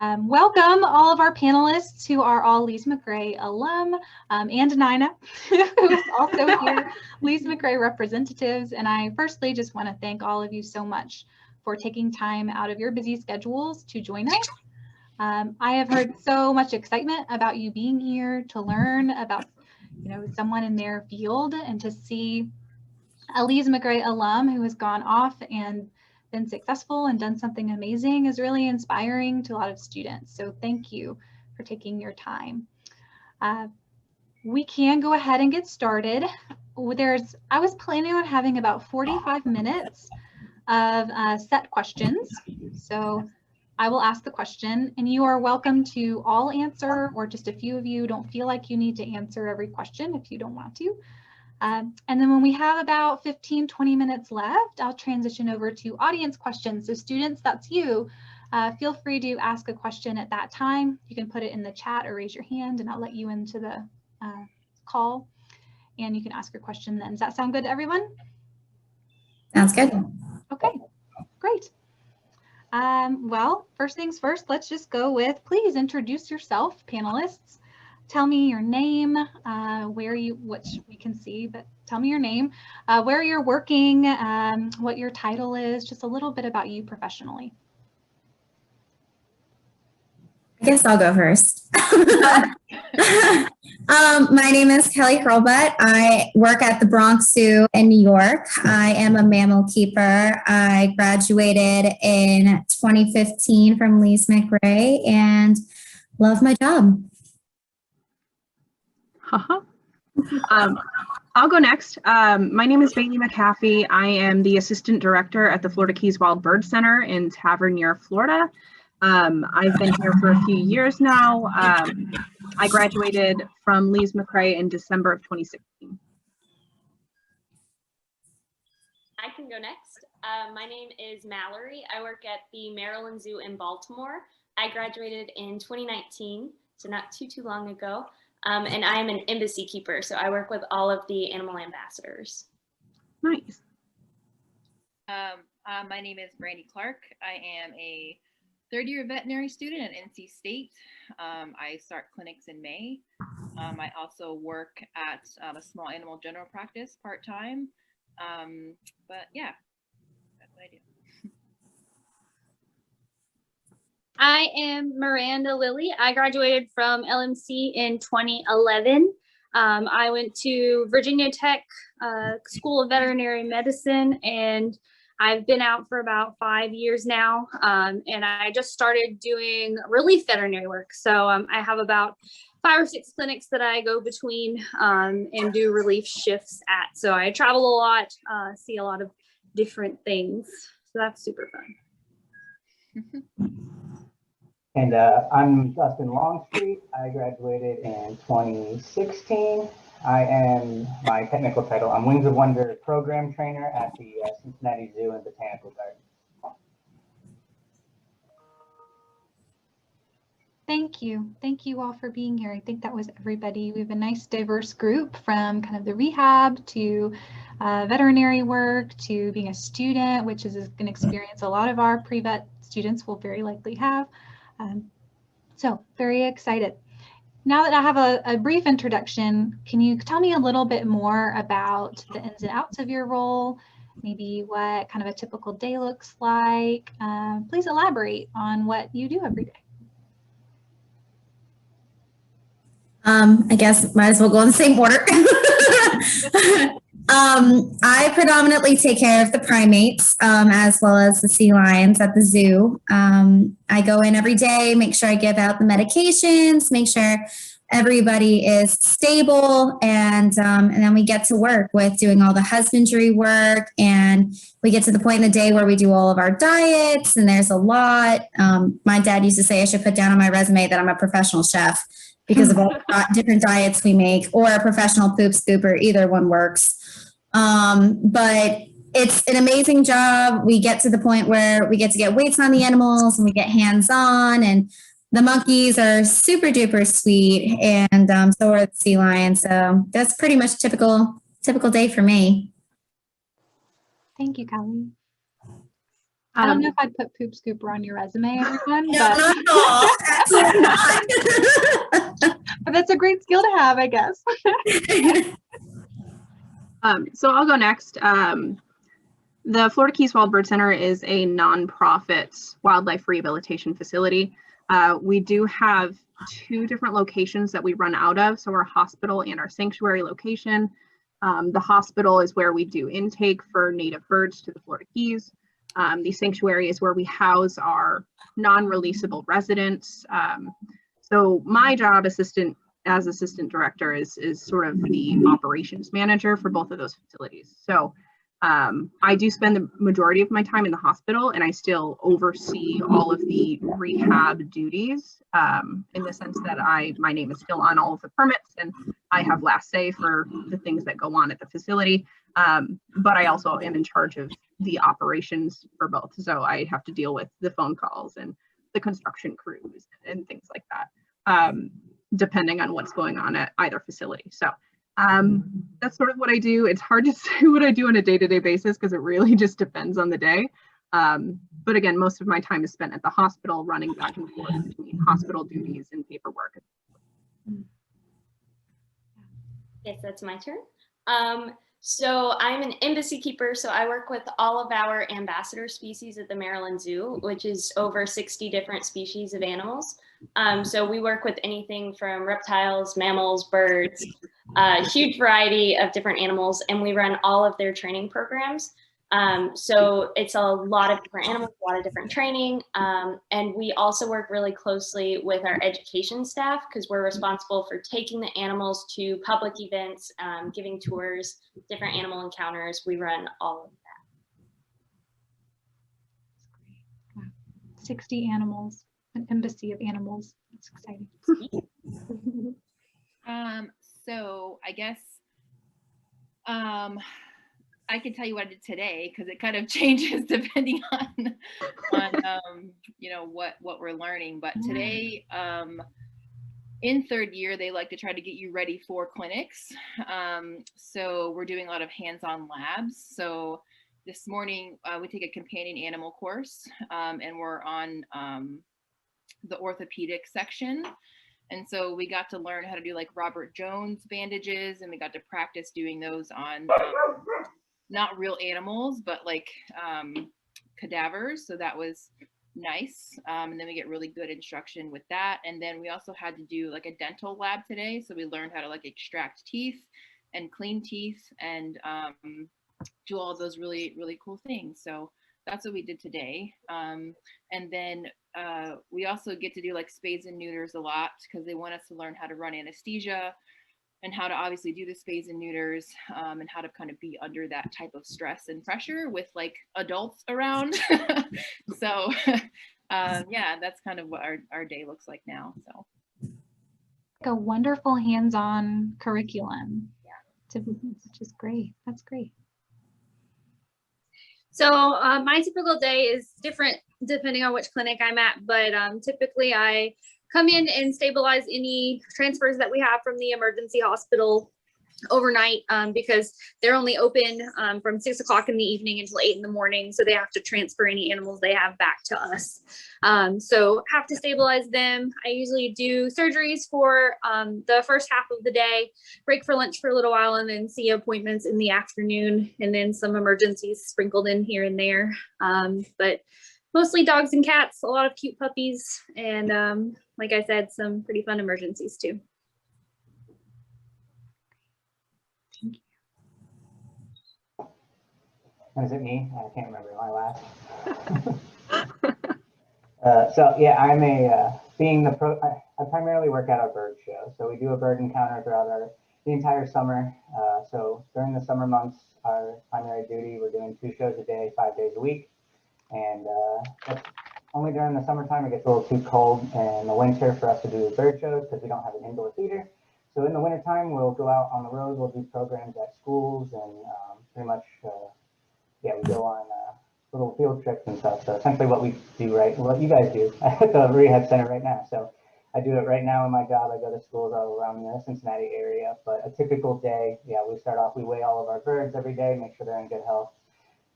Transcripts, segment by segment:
Welcome all of our panelists who are all Lees-McRae alum, and Nina, who is also here, Lees-McRae representatives. And I firstly just want to thank all of you so much for taking time out of your busy schedules to join us. I have heard so much excitement about you being here to learn about, someone in their field, and to see a Lees-McRae alum who has gone off and been successful and done something amazing is really inspiring to a lot of students. So thank you for taking your time. We can go ahead and get started. I was planning on having about 45 minutes of set questions. So I will ask the question, and you are welcome to all answer, or just a few of you don't feel like you need to answer every question if you don't want to. And then when we have about 15-20 minutes left, I'll transition over to audience questions. So students, that's you. Feel free to ask a question at that time. You can put it in the chat or raise your hand, and I'll let you into the call, and you can ask your question then. Does that sound good to everyone? Sounds good. Okay, great. Well, first things first, let's just go with, please introduce yourself, panelists. Tell me your name, which we can see, but tell me your name, where you're working, what your title is, just a little bit about you professionally. I guess I'll go first. My name is Kelly Hurlbutt. I work at the Bronx Zoo in New York. I am a mammal keeper. I graduated in 2015 from Lees-McRae and love my job. I'll go next. My name is Mccaffey. I am the assistant director at the Florida Keys Wild Bird Center in Tavernier, Florida. I've been here for a few years now. I graduated from Lees-McRae in December of 2016. I can go next. My name is Mallory. I work at the Maryland Zoo in Baltimore. I graduated in 2019, so not too long ago. And I am an embassy keeper, so I work with all of the animal ambassadors. Nice. My name is Brandi Clark. I am a third-year veterinary student at NC State. I start clinics in May. I also work at a small animal general practice part-time. But yeah, that's what I do. I am Miranda Lilly. I graduated from LMC in 2011. I went to Virginia Tech School of Veterinary Medicine, and I've been out for about 5 years now. And I just started doing relief veterinary work. So I have about 5 or 6 clinics that I go between and do relief shifts at. So I travel a lot, see a lot of different things. So that's super fun. And I'm Justin Longstreet. I graduated in 2016. My technical title, I'm Wings of Wonder program trainer at the Cincinnati Zoo and Botanical Gardens. Thank you. Thank you all for being here. I think that was everybody. We have a nice diverse group, from kind of the rehab to veterinary work to being a student, which is an experience a lot of our pre-vet students will very likely have. So very excited. Now that I have a brief introduction, can you tell me a little bit more about the ins and outs of your role? Maybe what kind of a typical day looks like? Please elaborate on what you do every day. I guess might as well go in the same order. I predominantly take care of the primates as well as the sea lions at the zoo. I go in every day, make sure I give out the medications, make sure everybody is stable, and then we get to work with doing all the husbandry work, and we get to the point in the day where we do all of our diets, and there's a lot. My dad used to say I should put down on my resume that I'm a professional chef because of all the different diets we make, or a professional poop scooper. Either one works. But it's an amazing job. We get to the point where we get to get weights on the animals and we get hands-on, and the monkeys are super duper sweet, and so are the sea lions. So that's pretty much typical day for me. Thank you, Kelly. I don't know if I'd put poop scooper on your resume, everyone, No, but, not at all. Absolutely not. but that's a great skill to have, I guess. So I'll go next. The Florida Keys Wild Bird Center is a nonprofit wildlife rehabilitation facility. We do have 2 different locations that we run out of, so our hospital and our sanctuary location. The hospital is where we do intake for native birds to the Florida Keys. The sanctuary is where we house our non-releasable residents. So my job as assistant director is sort of the operations manager for both of those facilities. So I do spend the majority of my time in the hospital, and I still oversee all of the rehab duties in the sense that my name is still on all of the permits, and I have last say for the things that go on at the facility. But I also am in charge of the operations for both. So I have to deal with the phone calls and the construction crews and things like that, depending on what's going on at either facility. So that's sort of what I do. It's hard to say what I do on a day-to-day basis because it really just depends on the day. But again, most of my time is spent at the hospital running back and forth between hospital duties and paperwork. Yes, that's my turn. So I'm an embassy keeper, so I work with all of our ambassador species at the Maryland Zoo, which is over 60 different species of animals. So we work with anything from reptiles, mammals, birds, a huge variety of different animals, and we run all of their training programs. So it's a lot of different animals, a lot of different training. And we also work really closely with our education staff because we're responsible for taking the animals to public events, giving tours, different animal encounters. We run all of that. Wow. 60 animals, an embassy of animals. That's exciting. So I guess I can tell you what I did today because it kind of changes depending on you know what we're learning. But today, in 3rd year, they like to try to get you ready for clinics. So we're doing a lot of hands-on labs. So this morning we take a companion animal course, and we're on the orthopedic section. And so we got to learn how to do like Robert Jones bandages, and we got to practice doing those on not real animals, but like cadavers. So that was nice. And then we get really good instruction with that. And then we also had to do like a dental lab today. So we learned how to like extract teeth and clean teeth and do all of those really, really cool things. So that's what we did today. And then we also get to do like spades and neuters a lot because they want us to learn how to run anesthesia and how to obviously do the spades and neuters, and how to kind of be under that type of stress and pressure with like adults around. So yeah, that's kind of what our day looks like now. So Like a wonderful hands-on curriculum. Yeah. Which is great. That's great. So my typical day is different depending on which clinic I'm at, but typically I come in and stabilize any transfers that we have from the emergency hospital overnight, because they're only open from 6 o'clock in the evening until 8 in the morning. So they have to transfer any animals they have back to us. So have to stabilize them. I usually do surgeries for the first half of the day, break for lunch for a little while, and then see appointments in the afternoon, and then some emergencies sprinkled in here and there. But mostly dogs and cats, a lot of cute puppies, and like I said, some pretty fun emergencies too. Is it me? I can't remember my last. So yeah, I'm I primarily work at a bird show. So we do a bird encounter throughout the entire summer. So during the summer months, our primary duty, we're doing 2 shows a day, 5 days a week. And that's only during the summertime it gets a little too cold in the winter for us to do bird shows because we don't have an indoor theater. So in the wintertime, we'll go out on the road, we'll do programs at schools, and pretty much yeah, we go on little field trips and stuff. So essentially what we do, what you guys do at the Rehab Center right now. So I do it right now in my job. I go to schools all around the Cincinnati area. But a typical day, yeah, we start off, we weigh all of our birds every day, make sure they're in good health,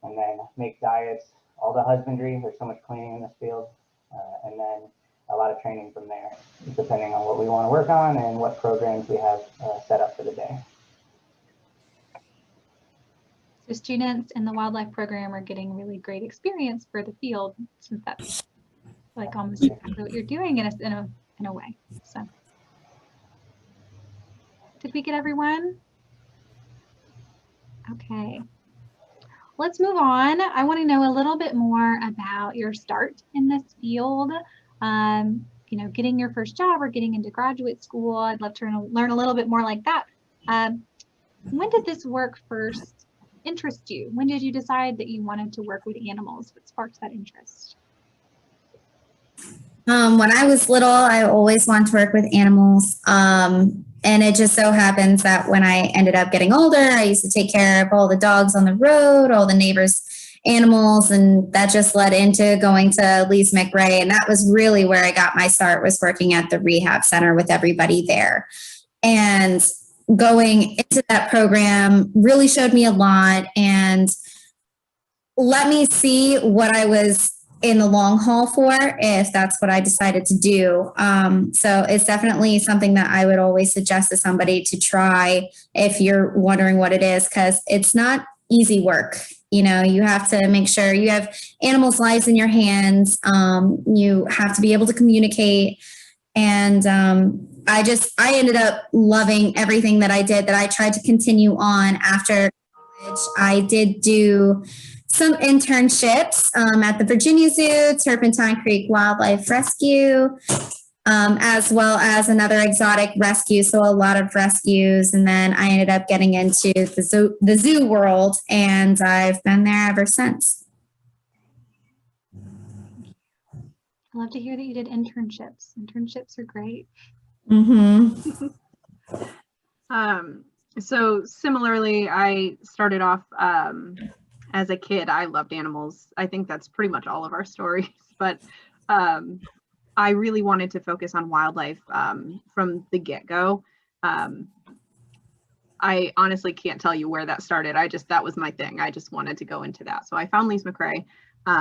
and then make diets all the husbandry. There's so much cleaning in this field, and then a lot of training from there, depending on what we want to work on and what programs we have set up for the day. So students in the wildlife program are getting really great experience for the field, since that's like almost exactly what you're doing in a way. So, did we get everyone? Okay. Let's move on. I want to know a little bit more about your start in this field. You know, getting your first job or getting into graduate school. I'd love to learn a little bit more like that. When did this work first interest you? When did you decide that you wanted to work with animals? What sparked that interest? When I was little, I always wanted to work with animals. And it just so happens that when I ended up getting older, I used to take care of all the dogs on the road, all the neighbors' animals, and that just led into going to Lees-McRae. And that was really where I got my start, was working at the rehab center with everybody there. And going into that program really showed me a lot and let me see what I was in the long haul for, if that's what I decided to do. So it's definitely something that I would always suggest to somebody to try if you're wondering what it is, because it's not easy work. You know, you have to make sure you have animals' lives in your hands. You have to be able to communicate. And I ended up loving everything that I did, that I tried to continue on after college. I did do some internships at the Virginia Zoo, Turpentine Creek Wildlife Rescue, as well as another exotic rescue. So a lot of rescues. And then I ended up getting into the zoo world, and I've been there ever since. I love to hear that you did internships. Internships are great. Mm-hmm. So similarly, I started off as a kid. I loved animals. I think that's pretty much all of our stories, but I really wanted to focus on wildlife from the get-go. I honestly can't tell you where that started. That was my thing. I just wanted to go into that. So I found Lees-McRae,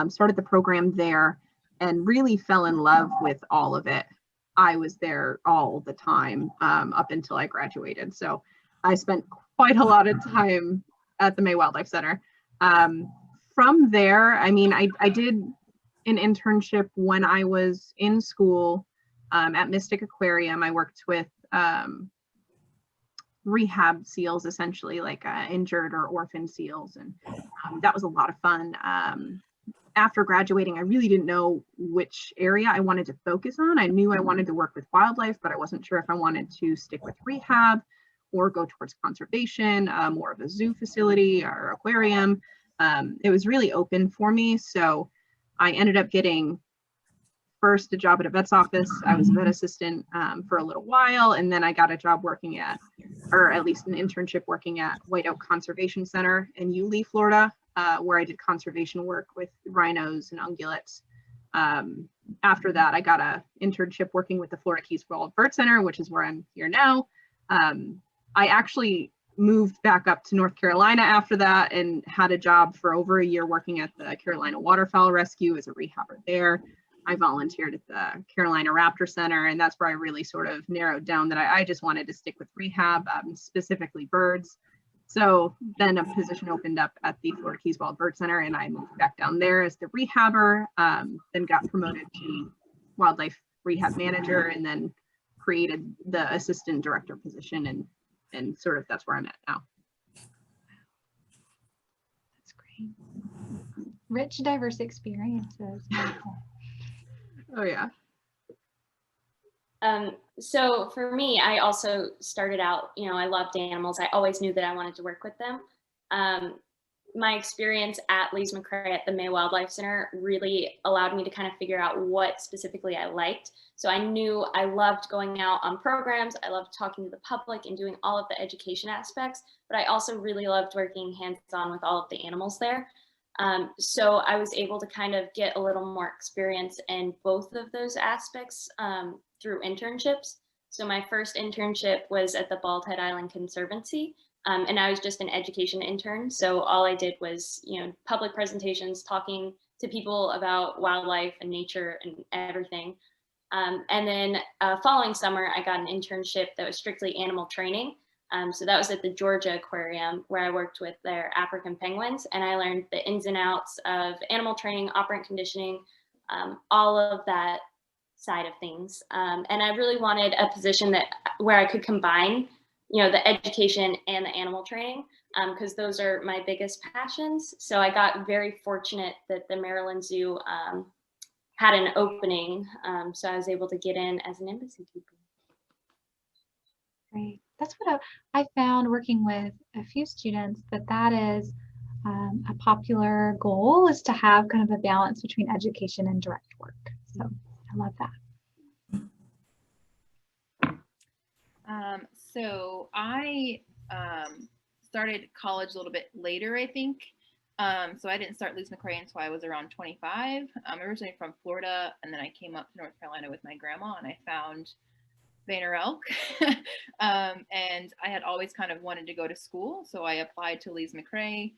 started the program there, and really fell in love with all of it. I was there all the time up until I graduated. So I spent quite a lot of time at the May Wildlife Center. From there, I mean, I did an internship when I was in school at Mystic Aquarium. I worked with rehab seals, essentially, like injured or orphan seals. And that was a lot of fun. After graduating, I really didn't know which area I wanted to focus on. I knew I wanted to work with wildlife, but I wasn't sure if I wanted to stick with rehab or go towards conservation, more of a zoo facility or aquarium. It was really open for me. So I ended up getting first a job at a vet's office. I was a vet assistant for a little while, and then I got a job working at, or at least an internship working at White Oak Conservation Center in Yulee, Florida, where I did conservation work with rhinos and ungulates. After that, I got an internship working with the Florida Keys Wild Bird Center, which is where I'm here now. I actually moved back up to North Carolina after that and had a job for over a year working at the Carolina Waterfowl Rescue as a rehabber there. I volunteered at the Carolina Raptor Center, and that's where I really sort of narrowed down that I just wanted to stick with rehab, specifically birds. So then a position opened up at the Florida Keys Wild Bird Center, and I moved back down there as the rehabber, then got promoted to wildlife rehab manager, and then created the assistant director position, and sort of that's where I'm at now. That's great. Rich, diverse experiences. Oh yeah. So for me, I also started out, I loved animals. I always knew that I wanted to work with them. My experience at Lees-McRae at the May Wildlife Center really allowed me to kind of figure out what specifically I liked. So I knew I loved going out on programs. I loved talking to the public and doing all of the education aspects, but I also really loved working hands-on with all of the animals there. So I was able to kind of get a little more experience in both of those aspects through internships. So my first internship was at the Bald Head Island Conservancy, and I was just an education intern. So all I did was, public presentations, talking to people about wildlife and nature and everything. And then following summer, I got an internship that was strictly animal training. So that was at the Georgia Aquarium, where I worked with their African penguins, and I learned the ins and outs of animal training, operant conditioning, all of that side of things. And I really wanted a position where I could combine, the education and the animal training, because those are my biggest passions. So I got very fortunate that the Maryland Zoo had an opening, so I was able to get in as an embassy keeper. Great. That's what I found working with a few students, that is a popular goal, is to have kind of a balance between education and direct work. So I love that. So I started college a little bit later, I think. So I didn't start Lees-McRae until I was around 25. I'm originally from Florida, and then I came up to North Carolina with my grandma, and I found Banner Elk. And I had always kind of wanted to go to school, so I applied to Lees-McRae.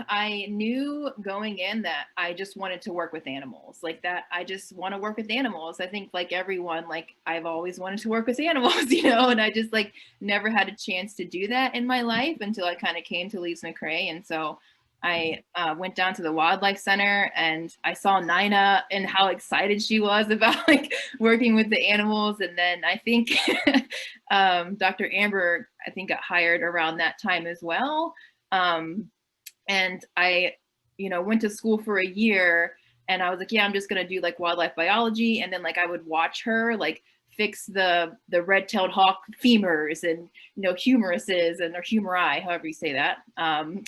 I knew going in that I just wanted to work with animals, like that. I just want to work with animals. I think like everyone, like I've always wanted to work with animals, and I just like never had a chance to do that in my life until I kind of came to Lees-McRae. And so I went down to the wildlife center, and I saw Nina and how excited she was about like working with the animals. And then I think Dr. Amber, I think, got hired around that time as well. And I, went to school for a year, and I was like, yeah, I'm just going to do like wildlife biology. And then like, I would watch her like fix the red-tailed hawk femurs and, humeruses or humeri, however you say that. And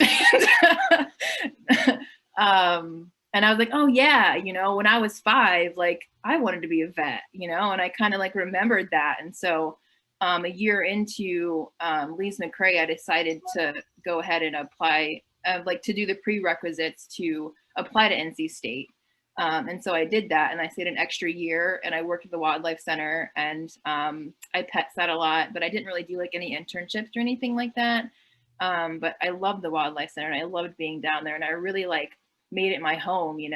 I was like, oh yeah, when I was 5, like I wanted to be a vet, and I kind of like remembered that. And so a year into Lees-McRae, I decided to go ahead and apply, like to do the prerequisites to apply to NC State. And so I did that, and I stayed an extra year, and I worked at the Wildlife Center, and I pet sat a lot, but I didn't really do like any internships or anything like that. But I loved the Wildlife Center, and I loved being down there, and I really like made it my home, yeah,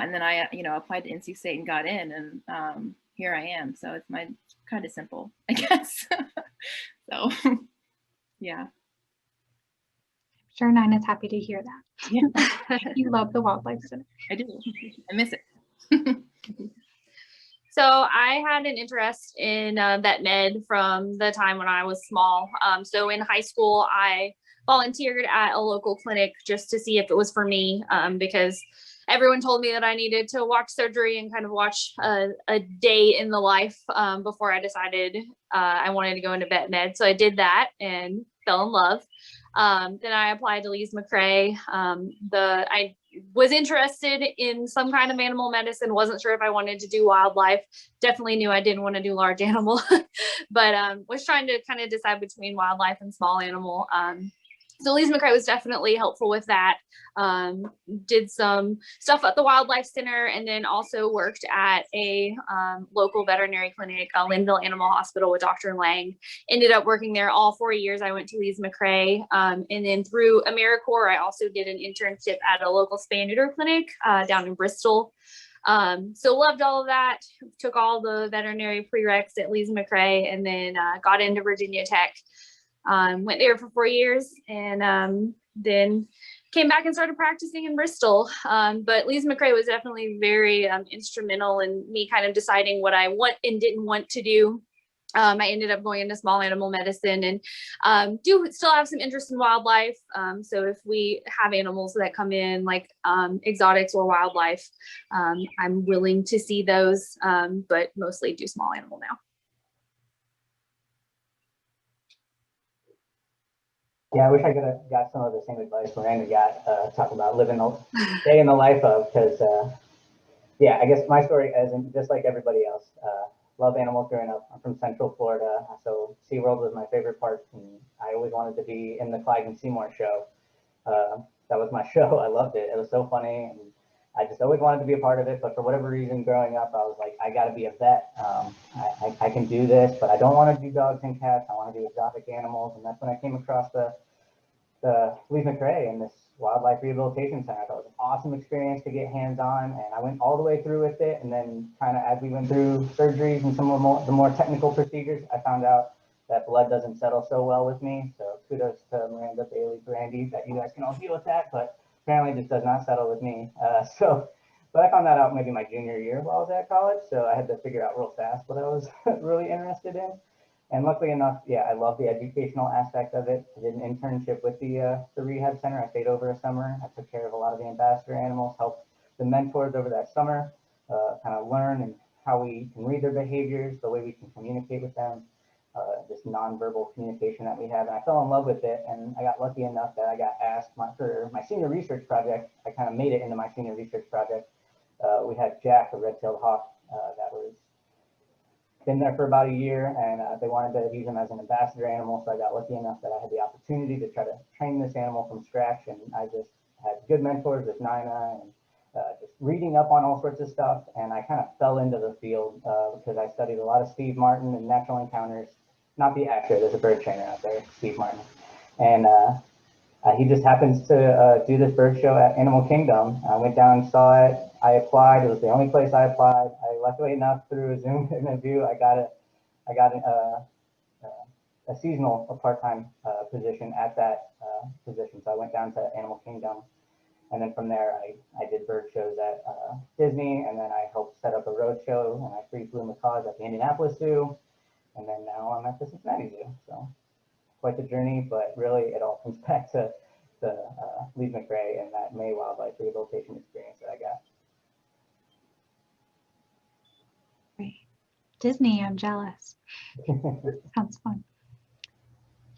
and then I, applied to NC State and got in, and here I am. So it's kind of simple, I guess. So, yeah. Sure, Nina's happy to hear that. Yeah. You love the Wildlife Center. I do. I miss it. So I had an interest in vet med from the time when I was small. So in high school, I volunteered at a local clinic just to see if it was for me, because everyone told me that I needed to watch surgery and kind of watch a day in the life before I decided I wanted to go into vet med. So I did that and fell in love. Then I applied to Lees-McRae. I was interested in some kind of animal medicine, wasn't sure if I wanted to do wildlife, definitely knew I didn't want to do large animal, but was trying to kind of decide between wildlife and small animal. So Lees-McRae was definitely helpful with that. Did some stuff at the Wildlife Center, and then also worked at a local veterinary clinic, Linville Animal Hospital with Dr. Lang. Ended up working there all 4 years. I went to Lees-McRae, and then through AmeriCorps, I also did an internship at a local spay and neuter clinic down in Bristol. So loved all of that, took all the veterinary prereqs at Lees-McRae, and then got into Virginia Tech. Went there for 4 years, and then came back and started practicing in Bristol. But Lees-McRae was definitely very instrumental in me kind of deciding what I want and didn't want to do. I ended up going into small animal medicine, and do still have some interest in wildlife. So if we have animals that come in like exotics or wildlife, I'm willing to see those, but mostly do small animal now. Yeah, I wish I could have got some of the same advice Miranda got, talk about living the day in the life of, because, yeah, I guess my story isn't just like everybody else. Love animals growing up. I'm from Central Florida, so SeaWorld was my favorite park, and I always wanted to be in the Clyde and Seymour show. That was my show. I loved it. It was so funny, and I just always wanted to be a part of it, but for whatever reason, growing up, I was like, I got to be a vet. I can do this, but I don't want to do dogs and cats. I want to do exotic animals, and that's when I came across the Lees-McRae and this wildlife rehabilitation center. I thought it was an awesome experience to get hands-on, and I went all the way through with it. And then, kind of as we went through surgeries and some of the more technical procedures, I found out that blood doesn't settle so well with me. So kudos to Miranda, Bailey, Brandi, that you guys can all deal with that, but apparently it just does not settle with me. But I found that out maybe my junior year while I was at college. So I had to figure out real fast what I was really interested in. And luckily enough, yeah, I love the educational aspect of it. I did an internship with the rehab center. I stayed over a summer. I took care of a lot of the ambassador animals, helped the mentors over that summer, kind of learn and how we can read their behaviors, the way we can communicate with them, this nonverbal communication that we have. And I fell in love with it. And I got lucky enough that I got asked for my senior research project. I kind of made it into my senior research project. We had Jack, a red-tailed hawk, that was been there for about a year, and they wanted to use him as an ambassador animal. So I got lucky enough that I had the opportunity to try to train this animal from scratch. And I just had good mentors with Nina and just reading up on all sorts of stuff. And I kind of fell into the field because I studied a lot of Steve Martin and natural encounters, not the actor, there's a bird trainer out there, Steve Martin. And he just happens to do this bird show at Animal Kingdom. I went down and saw it. I applied. It was the only place I applied. Luckily enough, through a Zoom interview, I got a seasonal, a part-time position at that position. So I went down to Animal Kingdom, and then from there, I did bird shows at Disney, and then I helped set up a road show, and I free flew macaws at the Indianapolis Zoo, and then now I'm at the Cincinnati Zoo. So quite the journey, but really it all comes back to the Lees-McRae and that May wildlife rehabilitation experience that I got. Disney, I'm jealous. Sounds fun.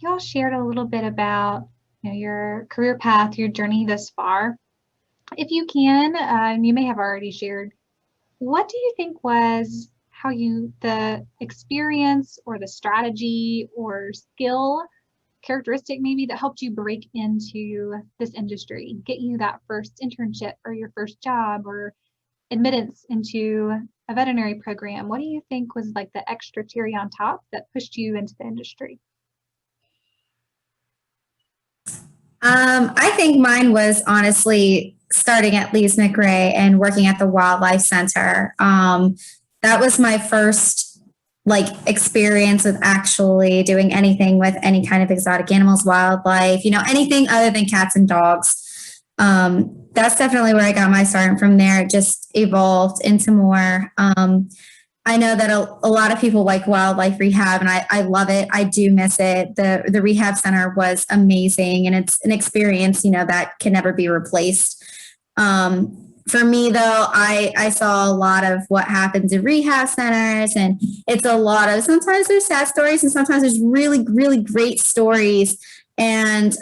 Y'all shared a little bit about your career path, your journey thus far. If you can, you may have already shared, what do you think was the experience or the strategy or skill characteristic maybe that helped you break into this industry, get you that first internship or your first job or admittance into a veterinary program? What do you think was like the extra cherry on top that pushed you into the industry? I think mine was honestly starting at Lees-McRae and working at the Wildlife Center. That was my first experience with actually doing anything with any kind of exotic animals, wildlife, anything other than cats and dogs. That's definitely where I got my start. And from there, it just evolved into more. I know that a lot of people like wildlife rehab, and I love it. I do miss it. The rehab center was amazing, and it's an experience, that can never be replaced. For me, though, I saw a lot of what happens in rehab centers, and it's a lot of, sometimes there's sad stories, and sometimes there's really, really great stories. And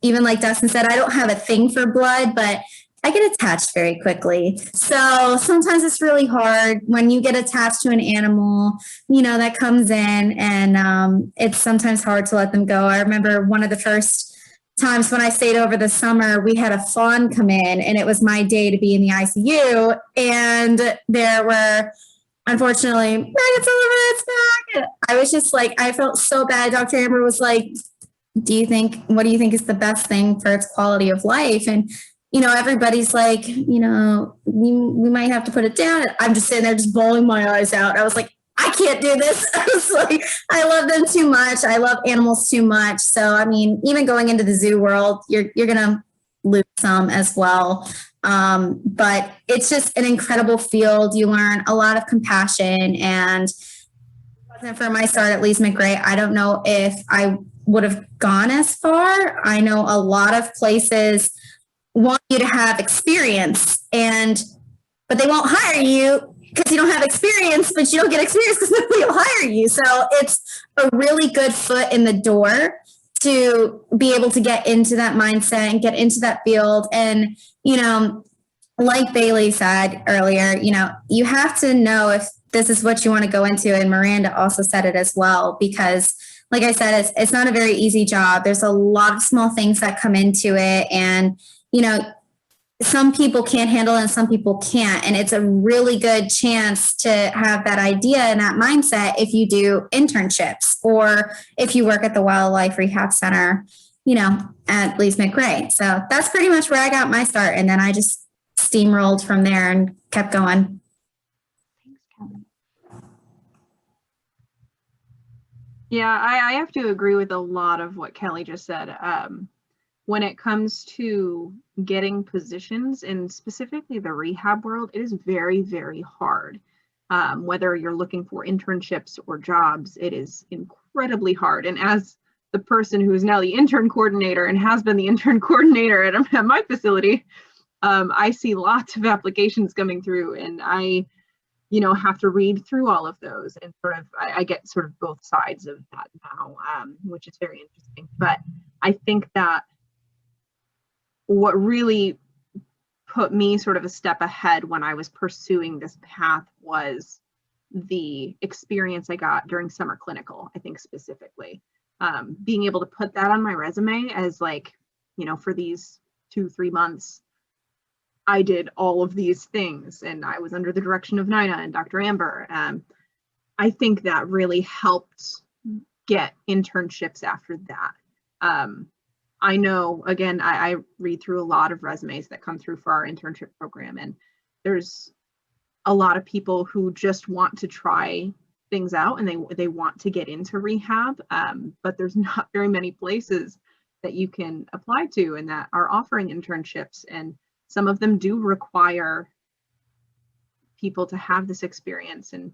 even like Dustin said, I don't have a thing for blood, but I get attached very quickly. So sometimes it's really hard when you get attached to an animal, that comes in, and it's sometimes hard to let them go. I remember one of the first times when I stayed over the summer, we had a fawn come in, and it was my day to be in the ICU. And there were, unfortunately, maggots all over its back. I was just I felt so bad. Dr. Amber was like, what do you think is the best thing for its quality of life? And, everybody's like, we might have to put it down. I'm just sitting there just bawling my eyes out. I was like, I can't do this. I was like, I love them too much. I love animals too much. So, even going into the zoo world, you're going to lose some as well. But it's just an incredible field. You learn a lot of compassion, and if it wasn't for my start at Lees-McRae, I don't know if I would have gone as far. I know a lot of places want you to have experience, but they won't hire you because you don't have experience, but you don't get experience because nobody will hire you. So it's a really good foot in the door to be able to get into that mindset and get into that field. And, like Bailey said earlier, you have to know if this is what you want to go into. And Miranda also said it as well, because like I said, it's not a very easy job. There's a lot of small things that come into it. And, some people can't handle it and some people can't. And it's a really good chance to have that idea and that mindset if you do internships or if you work at the Wildlife Rehab Center, you know, at Lees-McRae. So that's pretty much where I got my start. And then I just steamrolled from there and kept going. Thanks, Kelly. Yeah, I have to agree with a lot of what Kelly just said. When it comes to getting positions in specifically the rehab world, it is very, very hard. Whether you're looking for internships or jobs, it is incredibly hard. And as the person who is now the intern coordinator and has been the intern coordinator at my facility, I see lots of applications coming through, and I, have to read through all of those, and sort of I get sort of both sides of that now, which is very interesting. But I think that what really put me sort of a step ahead when I was pursuing this path was the experience I got during summer clinical, I think specifically. Being able to put that on my resume as for these 2-3 months, I did all of these things and I was under the direction of Nina and Dr. Amber. I think that really helped get internships after that. I know, again, I read through a lot of resumes that come through for our internship program, and there's a lot of people who just want to try things out and they want to get into rehab, but there's not very many places that you can apply to and that are offering internships, and some of them do require people to have this experience, and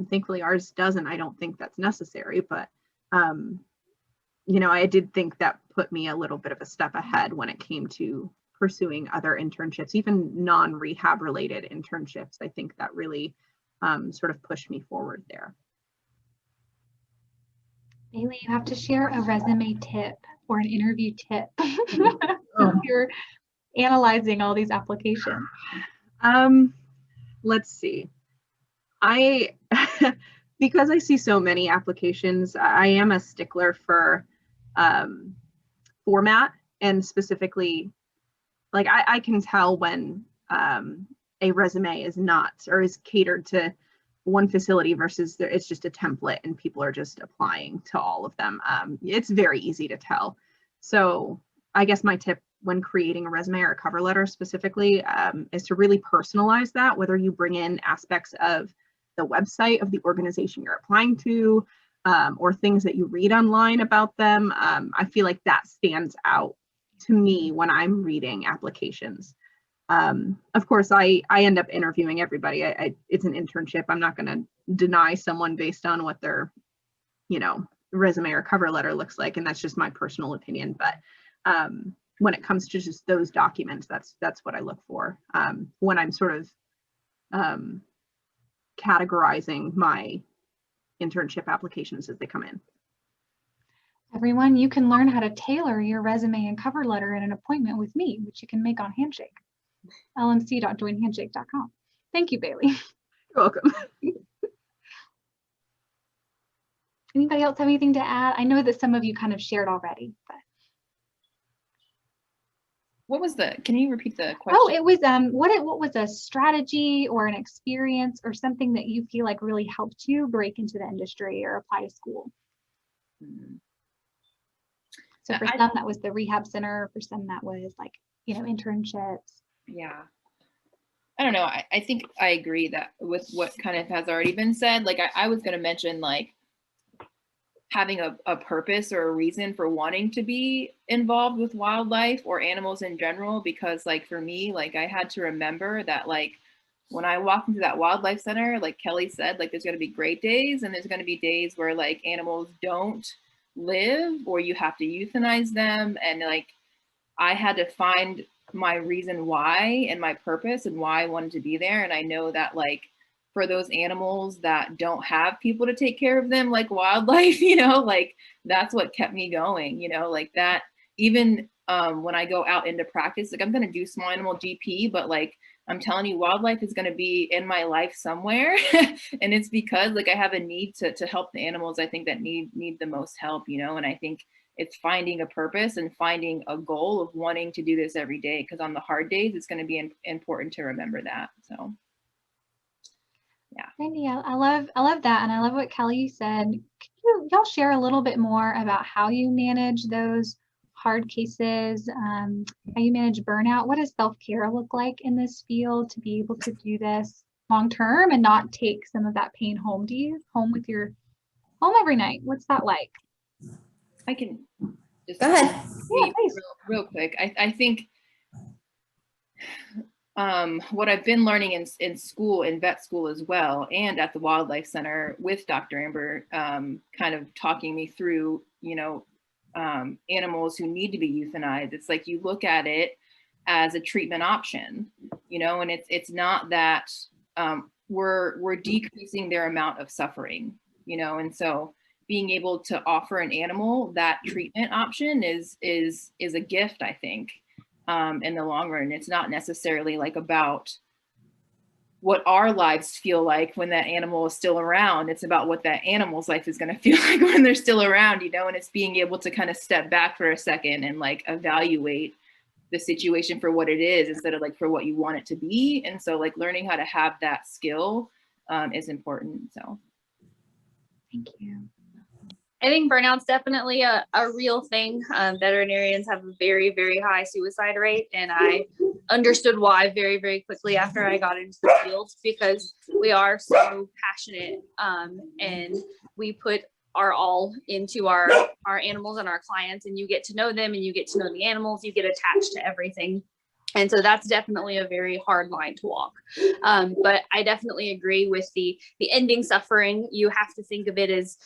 thankfully ours doesn't. I don't think that's necessary, but I did think that put me a little bit of a step ahead when it came to pursuing other internships, even non-rehab related internships. I think that really sort of pushed me forward there. Bailey, you have to share a resume tip or an interview tip. You're analyzing all these applications. Let's see. Because I see so many applications, I am a stickler for format, and specifically, I can tell when a resume is not or is catered to one facility versus it's just a template and people are just applying to all of them. It's very easy to tell. So I guess my tip when creating a resume or a cover letter specifically is to really personalize that, whether you bring in aspects of the website of the organization you're applying to, or things that you read online about them. I feel like that stands out to me when I'm reading applications. Of course, I end up interviewing everybody. It's an internship. I'm not going to deny someone based on what their, resume or cover letter looks like, and that's just my personal opinion. But when it comes to just those documents, that's what I look for when I'm sort of categorizing my internship applications as they come in. Everyone, you can learn how to tailor your resume and cover letter in an appointment with me, which you can make on Handshake, lmc.joinhandshake.com. Thank you, Bailey. You're welcome. Anybody else have anything to add? I know that some of you kind of shared already, but. Can you repeat the question? Oh, it was, what was a strategy or an experience or something that you feel like really helped you break into the industry or apply to school? So for some that was the rehab center, for some that was internships. Yeah. I don't know. I think I agree that with what kind of has already been said. I was going to mention having a purpose or a reason for wanting to be involved with wildlife or animals in general, because for me, I had to remember that when I walk into that wildlife center, like Kelly said, there's going to be great days and there's going to be days where animals don't live or you have to euthanize them, and I had to find my reason why and my purpose and why I wanted to be there. And I know that for those animals that don't have people to take care of them, like wildlife, that's what kept me going, that even when I go out into practice, I'm going to do small animal GP, but I'm telling you, wildlife is going to be in my life somewhere. And it's because I have a need to help the animals I think that need the most help, and I think it's finding a purpose and finding a goal of wanting to do this every day. Because on the hard days, it's going to be important to remember that. So, yeah. Brandi, I love that, and I love what Kelly said. Can y'all share a little bit more about how you manage those hard cases, how you manage burnout? What does self-care look like in this field to be able to do this long term and not take some of that pain home? Do you home every night? What's that like? I can just Go ahead. Yeah, please. real quick. I think what I've been learning in school, in vet school as well, and at the Wildlife Center with Dr. Amber, kind of talking me through, animals who need to be euthanized. It's like you look at it as a treatment option, and it's not that we're decreasing their amount of suffering, and so being able to offer an animal that treatment option is a gift, I think, in the long run. It's not necessarily like about what our lives feel like when that animal is still around. It's about what that animal's life is going to feel like when they're still around, and it's being able to kind of step back for a second and like evaluate the situation for what it is instead of like for what you want it to be. And so like learning how to have that skill is important. So. Thank you. I think burnout's definitely a real thing. Veterinarians have a very, very high suicide rate, and I understood why very, very quickly after I got into the field, because we are so passionate and we put our all into our animals and our clients, and you get to know them and you get to know the animals, you get attached to everything. And so that's definitely a very hard line to walk. But I definitely agree with the ending suffering. You have to think of it as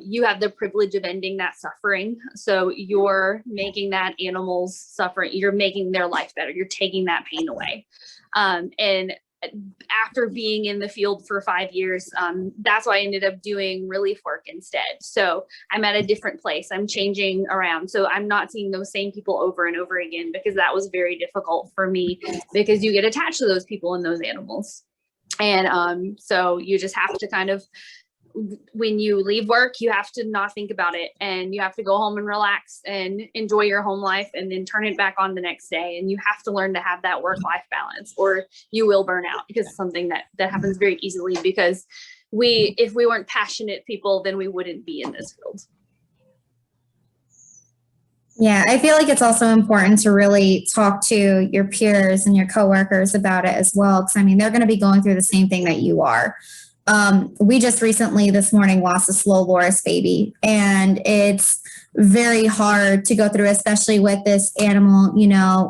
you have the privilege of ending that suffering. So you're making that animal's suffering, you're making their life better. You're taking that pain away. And after being in the field for 5 years, that's why I ended up doing relief work instead. So I'm at a different place. I'm changing around. So I'm not seeing those same people over and over again, because that was very difficult for me, because you get attached to those people and those animals. And so you just have to kind of, when you leave work, you have to not think about it, and you have to go home and relax and enjoy your home life, and then turn it back on the next day. And you have to learn to have that work-life balance, or you will burn out, because it's something that happens very easily, because if we weren't passionate people, then we wouldn't be in this field. Yeah, I feel like it's also important to really talk to your peers and your coworkers about it as well, because I mean, they're going to be going through the same thing that you are. We just recently this morning lost a slow loris baby, and it's very hard to go through, especially with this animal,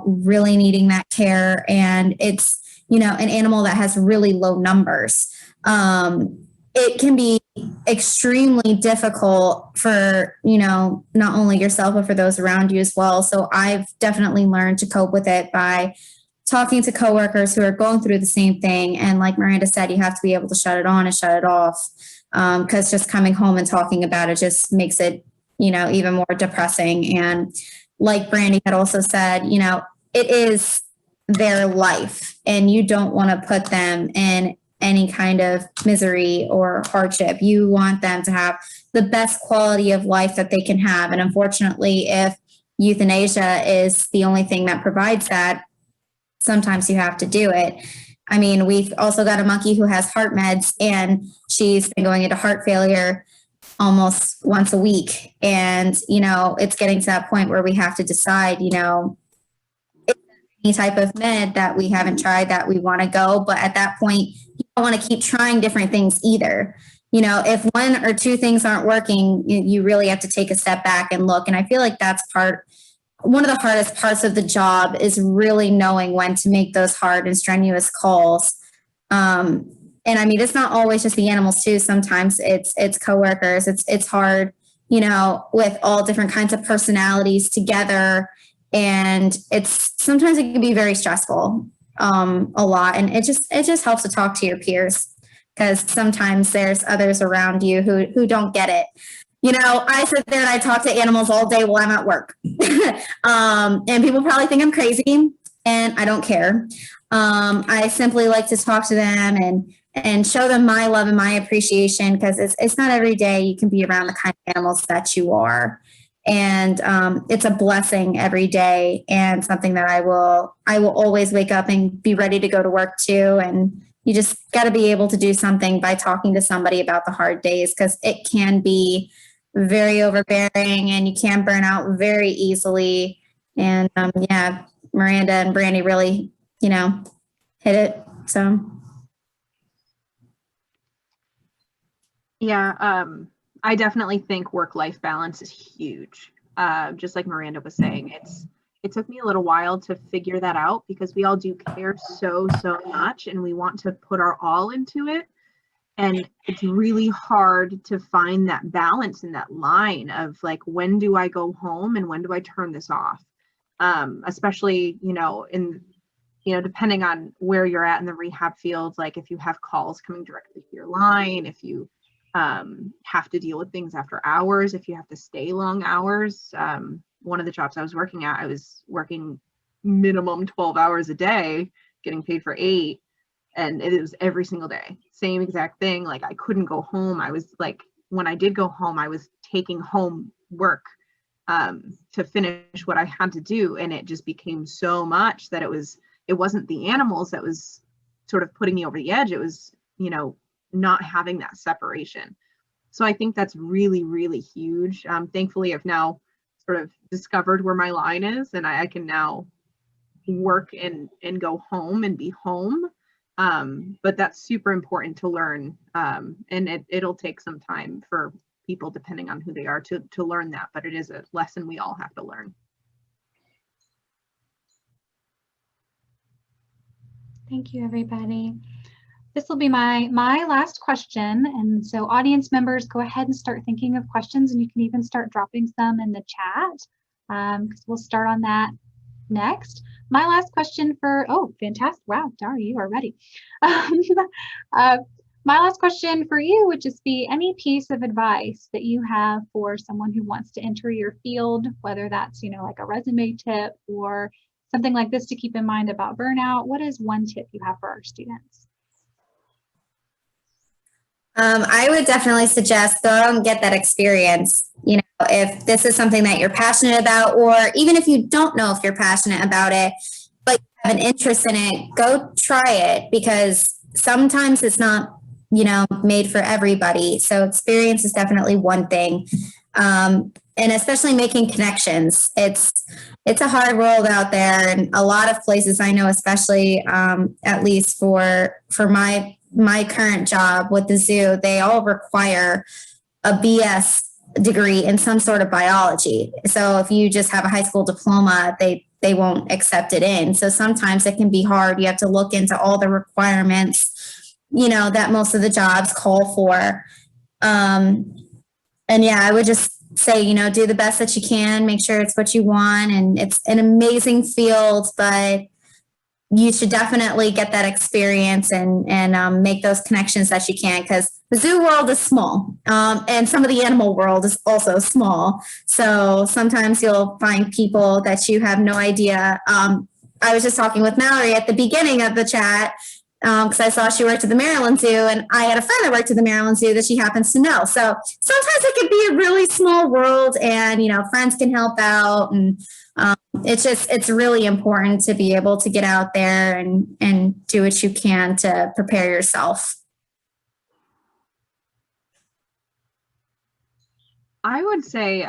really needing that care. And it's, an animal that has really low numbers. It can be extremely difficult for, not only yourself, but for those around you as well. So I've definitely learned to cope with it by talking to coworkers who are going through the same thing. And like Miranda said, you have to be able to shut it on and shut it off, because just coming home and talking about it just makes it, even more depressing. And like Brandi had also said, it is their life, and you don't want to put them in any kind of misery or hardship. You want them to have the best quality of life that they can have. And unfortunately, if euthanasia is the only thing that provides that, sometimes you have to do it. I mean, we've also got a monkey who has heart meds, and she's been going into heart failure almost once a week. And, it's getting to that point where we have to decide, any type of med that we haven't tried that we want to go. But at that point, you don't want to keep trying different things either. If one or two things aren't working, you really have to take a step back and look. And I feel like that's one of the hardest parts of the job, is really knowing when to make those hard and strenuous calls. And I mean, it's not always just the animals too. Sometimes it's coworkers. It's hard, with all different kinds of personalities together. And sometimes it can be very stressful, a lot. And it just helps to talk to your peers, because sometimes there's others around you who don't get it. I sit there and I talk to animals all day while I'm at work. And people probably think I'm crazy, and I don't care. I simply like to talk to them and show them my love and my appreciation, because it's not every day you can be around the kind of animals that you are. And it's a blessing every day, and something that I will always wake up and be ready to go to work too. And you just got to be able to do something by talking to somebody about the hard days, because it can be very overbearing and you can burn out very easily. And yeah, Miranda and Brandi really, hit it. So. Yeah, I definitely think work-life balance is huge. Just like Miranda was saying, it took me a little while to figure that out, because we all do care so much and we want to put our all into it. And it's really hard to find that balance in that line of like, when do I go home and when do I turn this off? Especially, depending on where you're at in the rehab field, like if you have calls coming directly to your line, if you have to deal with things after hours, if you have to stay long hours. One of the jobs I was working at, I was working minimum 12 hours a day, getting paid for 8. And it was every single day, same exact thing. Like I couldn't go home. I was like, when I did go home, I was taking home work to finish what I had to do. And it just became so much that it wasn't the animals that was sort of putting me over the edge. It was, not having that separation. So I think that's really, really huge. Thankfully, I've now sort of discovered where my line is, and I can now work and go home and be home. But that's super important to learn. And it'll take some time for people, depending on who they are, to learn that. But it is a lesson we all have to learn. Thank you, everybody. This will be my last question. And so audience members, go ahead and start thinking of questions, and you can even start dropping some in the chat, because we'll start on that next. My last question fantastic. Wow, Dara, you are ready. My last question for you would just be any piece of advice that you have for someone who wants to enter your field, whether that's, like a resume tip or something like this to keep in mind about burnout. What is one tip you have for our students? I would definitely suggest go out and get that experience. If this is something that you're passionate about, or even if you don't know if you're passionate about it, but you have an interest in it, go try it, because sometimes it's not, made for everybody. So experience is definitely one thing. And especially making connections. It's a hard world out there, and a lot of places I know, especially at least for my current job with the zoo, they all require a BS degree in some sort of biology. So if you just have a high school diploma, they won't accept it in. So sometimes it can be hard. You have to look into all the requirements, that most of the jobs call for. And yeah, I would just say, do the best that you can, make sure it's what you want. And it's an amazing field, but you should definitely get that experience and make those connections that you can, because the zoo world is small, and some of the animal world is also small. So sometimes you'll find people that you have no idea. I was just talking with Mallory at the beginning of the chat, because I saw she worked at the Maryland Zoo, and I had a friend that worked at the Maryland Zoo that she happens to know. So sometimes it can be a really small world, and friends can help out, and it's really important to be able to get out there and do what you can to prepare yourself. I would say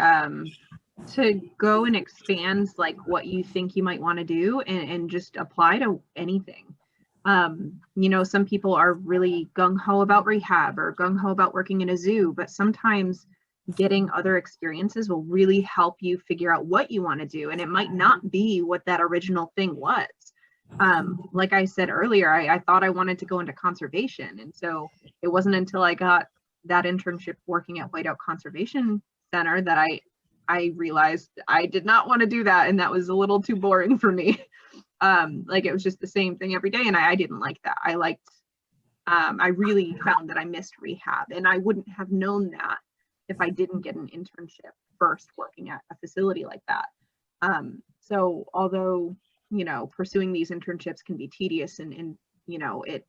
to go and expand like what you think you might want to do, and just apply to anything. Some people are really gung-ho about rehab or gung-ho about working in a zoo, but sometimes getting other experiences will really help you figure out what you want to do. And it might not be what that original thing was. Like I said earlier, I thought I wanted to go into conservation. And so it wasn't until I got that internship working at Whiteout Conservation Center that I realized I did not want to do that. And that was a little too boring for me. Like it was just the same thing every day. And I didn't like that. I really found that I missed rehab, and I wouldn't have known that if I didn't get an internship first working at a facility like that. So although, pursuing these internships can be tedious and it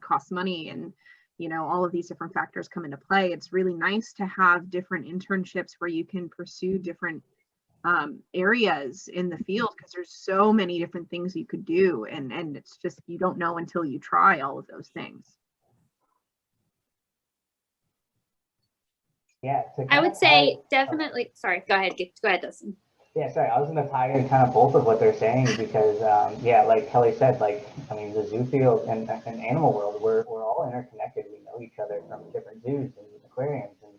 costs money, and, you know, all of these different factors come into play. It's really nice to have different internships where you can pursue different areas in the field, because there's so many different things you could do, and it's just, you don't know until you try all of those things. Yeah, I would say definitely, sorry, go ahead, Dustin. Yeah, sorry, I was going to tie in kind of both of what they're saying because, yeah, like Kelly said, like, I mean, the zoo field and animal world, we're all interconnected. We know each other from different zoos and aquariums. And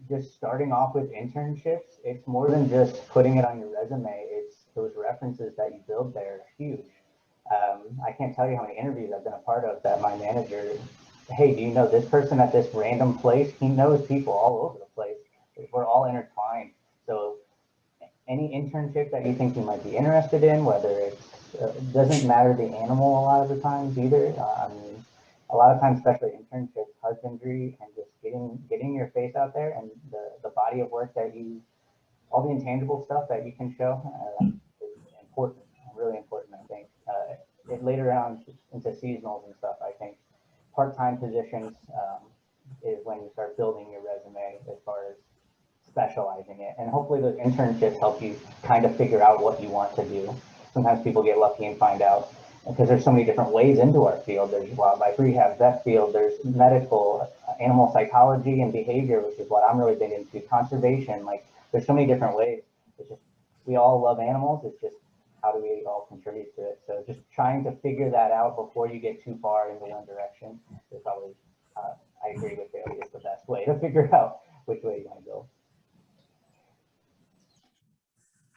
just starting off with internships, it's more than just putting it on your resume. It's those references that you build there are huge. I can't tell you how many interviews I've been a part of that my manager, hey, do you know this person at this random place? He knows people all over the place. We're all intertwined. So any internship that you think you might be interested in, whether it's, doesn't matter the animal a lot of the times either. I mean, a lot of times, especially internships, husbandry, and just getting your face out there and the body of work that you, all the intangible stuff that you can show is important, really important, I think. Later on into seasonals and stuff, I think part-time positions is when you start building your resume as far as specializing it. And hopefully those internships help you kind of figure out what you want to do. Sometimes people get lucky and find out, because there's so many different ways into our field. There's wildlife rehab, vet field, there's medical, animal psychology and behavior, which is what I'm really big into, conservation. Like, there's so many different ways. It's just, we all love animals. It's just, how do we all contribute to it? So just trying to figure that out before you get too far into one direction is probably, I agree with Bailey, it's the best way to figure out which way you want to go.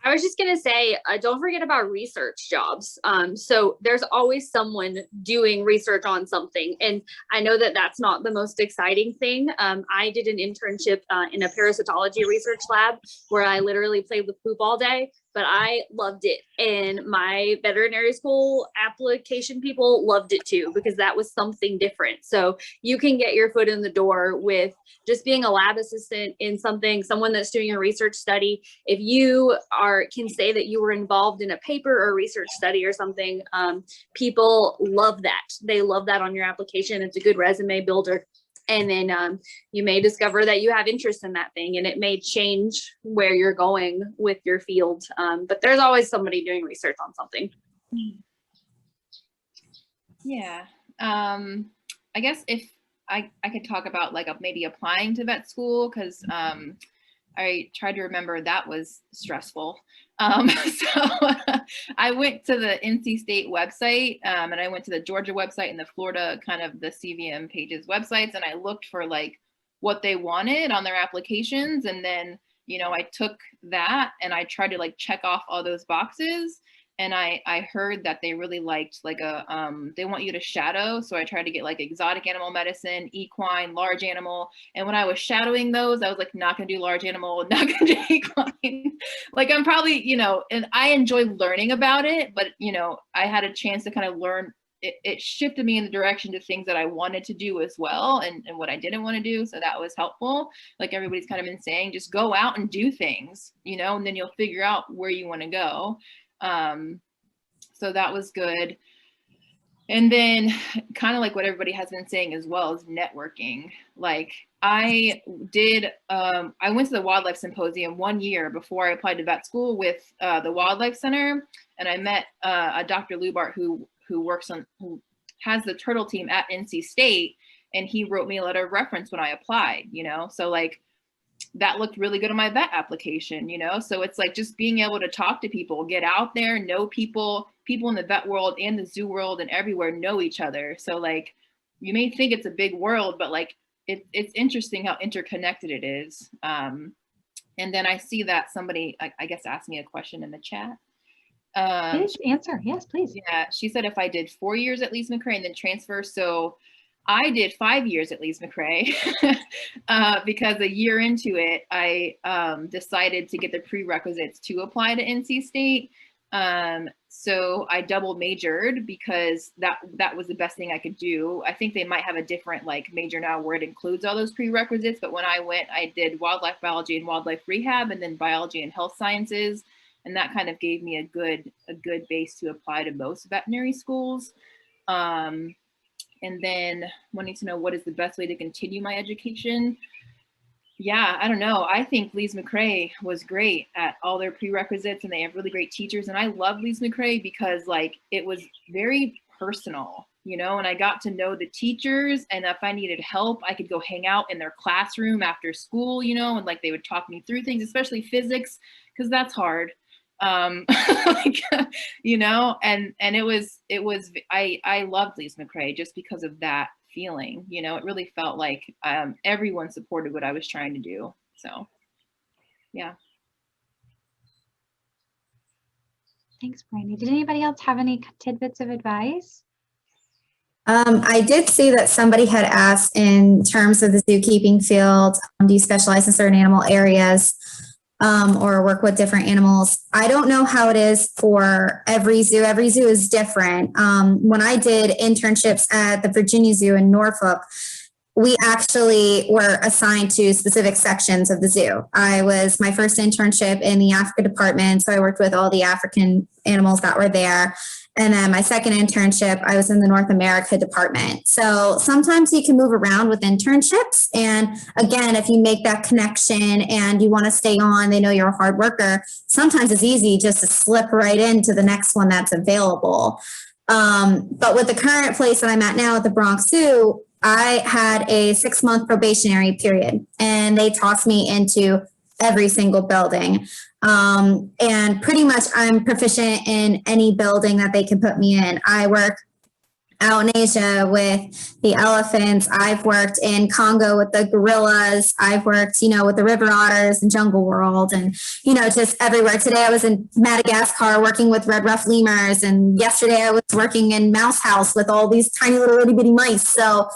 I was just going to say, don't forget about research jobs. So there's always someone doing research on something. And I know that that's not the most exciting thing. I did an internship in a parasitology research lab where I literally played with poop all day, but I loved it. And my veterinary school application people loved it too, because that was something different. So you can get your foot in the door with just being a lab assistant in someone that's doing a research study. If you can say that you were involved in a paper or research study or something, people love that. They love that on your application. It's a good resume builder. And then you may discover that you have interest in that thing, and it may change where you're going with your field. But there's always somebody doing research on something. Yeah. I guess if I could talk about like maybe applying to vet school, because I tried to remember, that was stressful. So I went to the NC State website, and I went to the Georgia website and the Florida, kind of the CVM pages websites, and I looked for like what they wanted on their applications. And then, you know, I took that and I tried to like check off all those boxes. And I heard that they really liked like they want you to shadow. So I tried to get like exotic animal medicine, equine, large animal. And when I was shadowing those, I was like, not gonna do large animal, not gonna do equine. Like, I'm probably, you know, and I enjoy learning about it, but you know, I had a chance to kind of learn. It shifted me in the direction to things that I wanted to do as well, and what I didn't want to do. So that was helpful. Like everybody's kind of been saying, just go out and do things, you know, and then you'll figure out where you want to go. So that was good. And then kind of like what everybody has been saying as well is networking. Like I went to the wildlife symposium 1 year before I applied to vet school with the wildlife center. And I met a Dr. Lubart who has the turtle team at NC State. And he wrote me a letter of reference when I applied, you know? So like, that looked really good on my vet application, you know? So it's like just being able to talk to people, get out there, know people in the vet world and the zoo world and everywhere know each other. So like, you may think it's a big world, but like, it's interesting how interconnected it is. And then I see that somebody, I guess, asked me a question in the chat. Please answer, yes, please. Yeah, she said if I did 4 years at Lees-McRae and then transfer. So I did 5 years at Lees-McRae because a year into it, I decided to get the prerequisites to apply to NC State. So I double majored because that was the best thing I could do. I think they might have a different like major now where it includes all those prerequisites. But when I went, I did wildlife biology and wildlife rehab, and then biology and health sciences. And that kind of gave me a good base to apply to most veterinary schools. and then wanting to know what is the best way to continue my education. Yeah, I don't know. I think Lees-McRae was great at all their prerequisites, and they have really great teachers. And I love Lees-McRae because like it was very personal, you know, and I got to know the teachers, and if I needed help, I could go hang out in their classroom after school, you know, and like they would talk me through things, especially physics, because that's hard. Like, you know, and I loved Lees-McRae just because of that feeling, you know. It really felt like everyone supported what I was trying to do. So yeah. Thanks, Brandi. Did anybody else have any tidbits of advice? I did see that somebody had asked in terms of the zookeeping field, do you specialize in certain animal areas or work with different animals? I don't know how it is for every zoo. Every zoo is different. When I did internships at the Virginia Zoo in Norfolk, we actually were assigned to specific sections of the zoo. I was my first internship in the Africa department, so I worked with all the African animals that were there. And then my second internship, I was in the North America department. So sometimes you can move around with internships. And again, if you make that connection and you want to stay on, they know you're a hard worker, sometimes it's easy just to slip right into the next one that's available. But with the current place that I'm at now at the Bronx Zoo, I had a 6-month probationary period, and they tossed me into every single building. And pretty much I'm proficient in any building that they can put me in. I work out in Asia with the elephants. I've worked in Congo with the gorillas. I've worked, you know, with the river otters and jungle world and, you know, just everywhere. Today I was in Madagascar working with red ruff lemurs. And yesterday I was working in Mouse House with all these tiny little itty bitty mice. So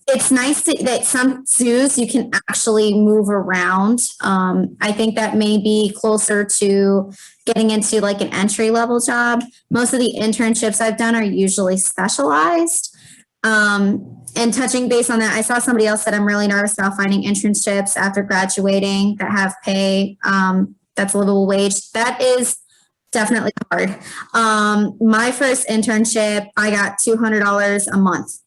it's nice that some zoos you can actually move around. I think that may be closer to getting into like an entry level job. Most of the internships I've done are usually specialized. And touching base on that, I saw somebody else said I'm really nervous about finding internships after graduating that have pay that's livable wage. That is definitely hard. My first internship, I got $200 a month.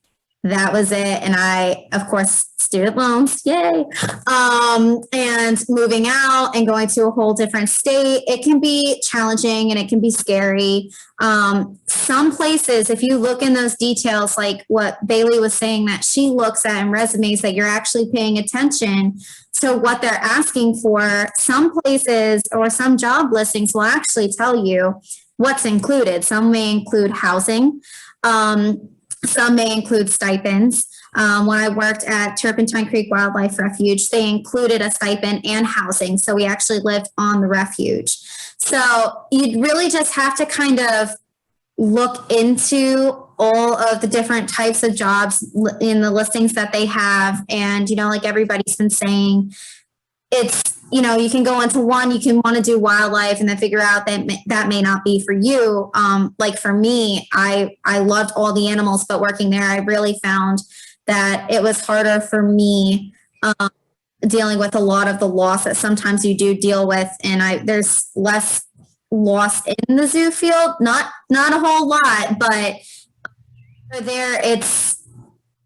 That was it. And I, of course, student loans, yay. And moving out and going to a whole different state, it can be challenging and it can be scary. Some places, if you look in those details, like what Bailey was saying, that she looks at in resumes, that you're actually paying attention to what they're asking for. Some places or some job listings will actually tell you what's included. Some may include housing. Some may include stipends. When I worked at Turpentine Creek Wildlife Refuge, they included a stipend and housing. So we actually lived on the refuge. So you really just have to kind of look into all of the different types of jobs in the listings that they have. And, you know, like everybody's been saying, it's, you know, you can go into one, you can want to do wildlife and then figure out that that may not be for you. Like for me, I loved all the animals, but working there, I really found that it was harder for me dealing with a lot of the loss that sometimes you do deal with. And there's less loss in the zoo field, not a whole lot, but there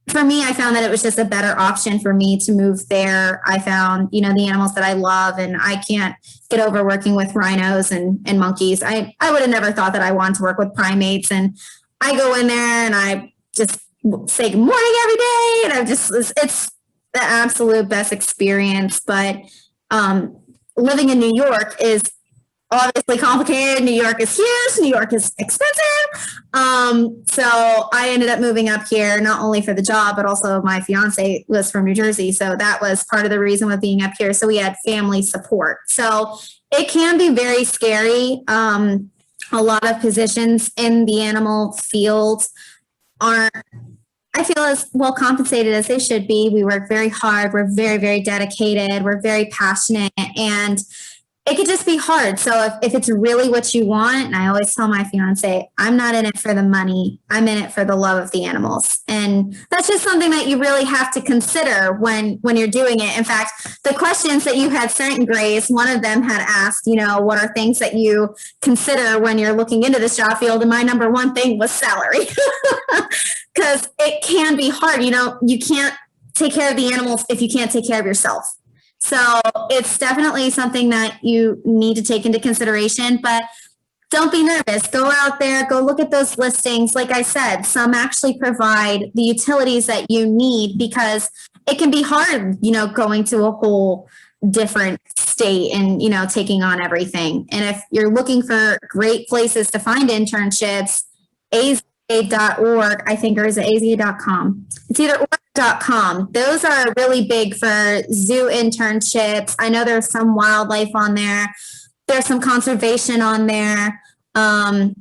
for me, I found that it was just a better option for me to move there. I found, you know, the animals that I love, and I can't get over working with rhinos and monkeys. I would have never thought that I wanted to work with primates. And I go in there and I just say good morning every day. And it's the absolute best experience. But living in New York is obviously complicated. New York is huge. New York is expensive. So I ended up moving up here, not only for the job, but also my fiance was from New Jersey. So that was part of the reason with being up here. So we had family support. So it can be very scary. A lot of positions in the animal field aren't, I feel, as well compensated as they should be. We work very hard. We're very, very dedicated. We're very passionate, and it could just be hard. So if it's really what you want, and I always tell my fiance, I'm not in it for the money. I'm in it for the love of the animals. And that's just something that you really have to consider when you're doing it. In fact, the questions that you had sent, Grace, one of them had asked, you know, what are things that you consider when you're looking into this job field? And my number one thing was salary. Because because it can be hard. You know, you can't take care of the animals if you can't take care of yourself. So it's definitely something that you need to take into consideration, but don't be nervous. Go out there, go look at those listings. Like I said, some actually provide the utilities that you need, because it can be hard, you know, going to a whole different state and, you know, taking on everything. And if you're looking for great places to find internships, AZA.org, I think, or is it AZA.com? It's either org.com. Those are really big for zoo internships. I know there's some wildlife on there. There's some conservation on there. All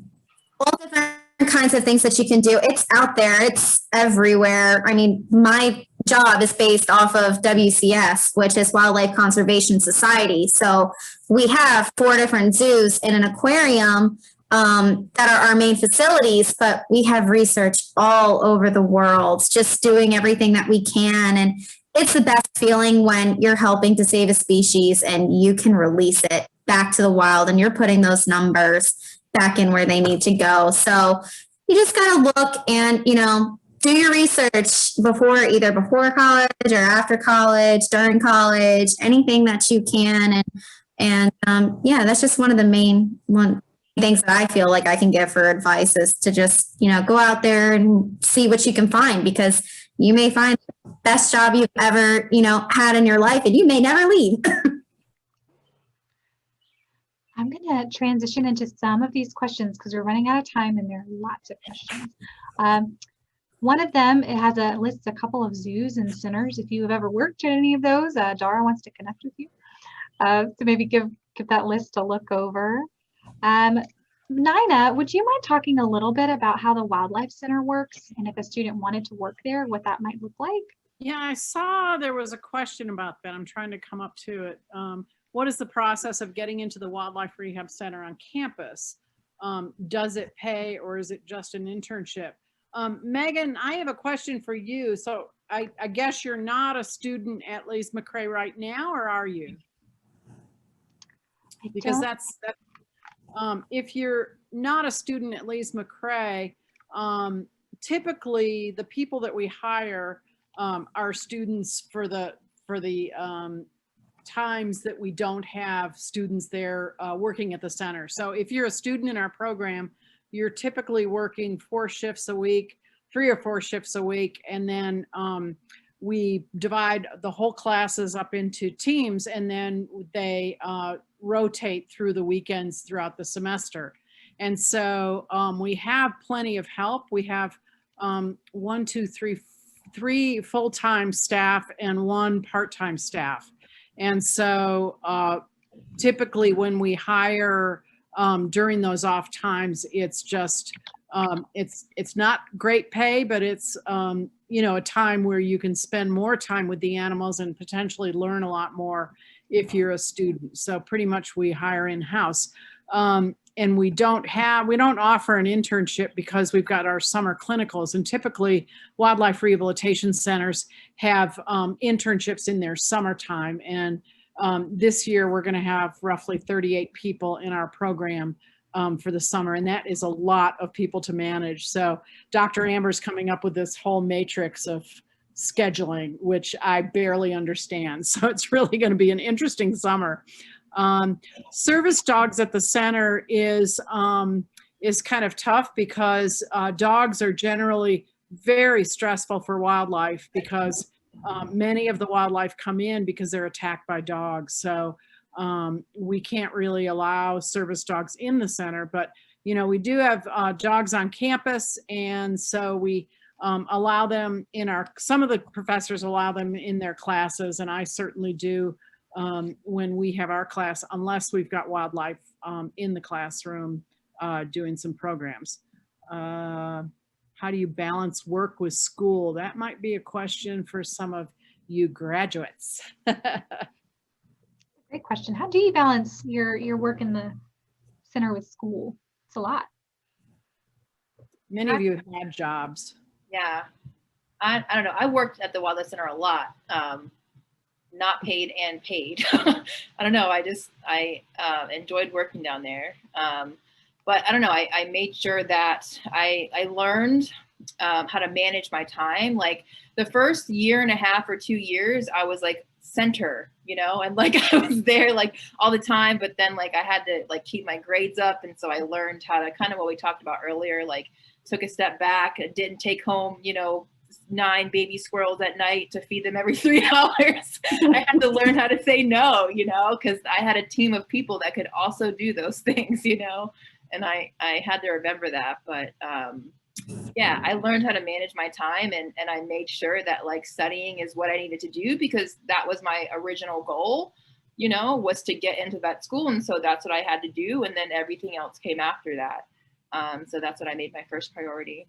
different kinds of things that you can do. It's out there. It's everywhere. I mean, my job is based off of WCS, which is Wildlife Conservation Society. So we have 4 different zoos and an aquarium that are our main facilities, but we have research all over the world, just doing everything that we can. And it's the best feeling when you're helping to save a species and you can release it back to the wild, and you're putting those numbers back in where they need to go. So you just got to look and, you know, do your research either before college or after college, during college, anything that you can. And yeah, that's just one of the main things that I feel like I can give for advice, is to just, you know, go out there and see what you can find, because you may find the best job you've ever, you know, had in your life, and you may never leave. I'm going to transition into some of these questions because we're running out of time and there are lots of questions. One of them, it has lists a couple of zoos and centers. If you have ever worked at any of those, Dara wants to connect with you. So maybe give that list a look over. Nina, would you mind talking a little bit about how the Wildlife Center works, and if a student wanted to work there, what that might look like? Yeah, I saw there was a question about that. I'm trying to come up to it. What is the process of getting into the Wildlife Rehab Center on campus? Does it pay, or is it just an internship? Megan, I have a question for you. So I guess you're not a student at Lees-McRae right now, or are you? Because that's if you're not a student at Lees-McRae, typically the people that we hire are students for the times that we don't have students there working at the center. So if you're a student in our program, you're typically working 4 shifts a week, 3 or 4 shifts a week, and then we divide the whole classes up into teams, and then they rotate through the weekends throughout the semester. And so we have plenty of help. We have 3 full-time staff and 1 part-time staff. And so typically when we hire during those off times, it's just, it's not great pay, but it's, you know, a time where you can spend more time with the animals and potentially learn a lot more if you're a student. So pretty much we hire in-house. And we don't offer an internship because we've got our summer clinicals, and typically wildlife rehabilitation centers have internships in their summertime. And this year we're going to have roughly 38 people in our program for the summer, and that is a lot of people to manage. So Dr. Amber's coming up with this whole matrix of scheduling, which I barely understand. So it's really going to be an interesting summer. Service dogs at the center is kind of tough because dogs are generally very stressful for wildlife, because many of the wildlife come in because they're attacked by dogs. So we can't really allow service dogs in the center, but you know, we do have dogs on campus, and so we allow them in some of the professors allow them in their classes, and I certainly do when we have our class, unless we've got wildlife in the classroom doing some programs. How do you balance work with school? That might be a question for some of you graduates. Great question. How do you balance your work in the center with school? It's a lot. Many of you have had jobs. Yeah, I don't know. I worked at the Wildlife Center a lot. Not paid and paid. I don't know. I enjoyed working down there. But I don't know. I made sure that I learned how to manage my time. Like the first year and a half or 2 years, I was like center, you know, and like I was there like all the time, but then like I had to like keep my grades up. And so I learned how to kind of what we talked about earlier, like took a step back and didn't take home, you know, 9 baby squirrels at night to feed them every 3 hours. I had to learn how to say no, you know, because I had a team of people that could also do those things, you know, and I had to remember that. But yeah, I learned how to manage my time, and I made sure that like studying is what I needed to do, because that was my original goal, you know, was to get into that school. And so that's what I had to do. And then everything else came after that. So that's what I made my first priority.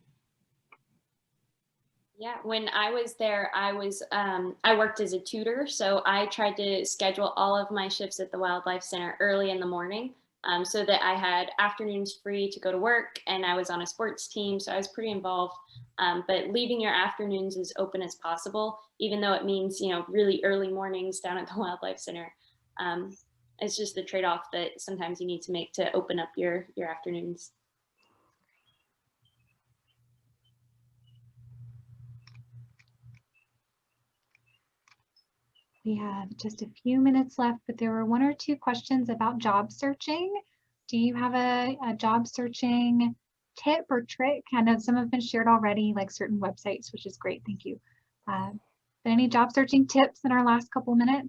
Yeah, when I was there, I worked as a tutor, so I tried to schedule all of my shifts at the Wildlife Center early in the morning, so that I had afternoons free to go to work, and I was on a sports team, so I was pretty involved. But leaving your afternoons as open as possible, even though it means, you know, really early mornings down at the Wildlife Center. It's just the trade-off that sometimes you need to make to open up your afternoons. We have just a few minutes left, but there were 1 or 2 questions about job searching. Do you have a job searching tip or trick? I know some have been shared already, like certain websites, which is great. Thank you. But any job searching tips in our last couple minutes?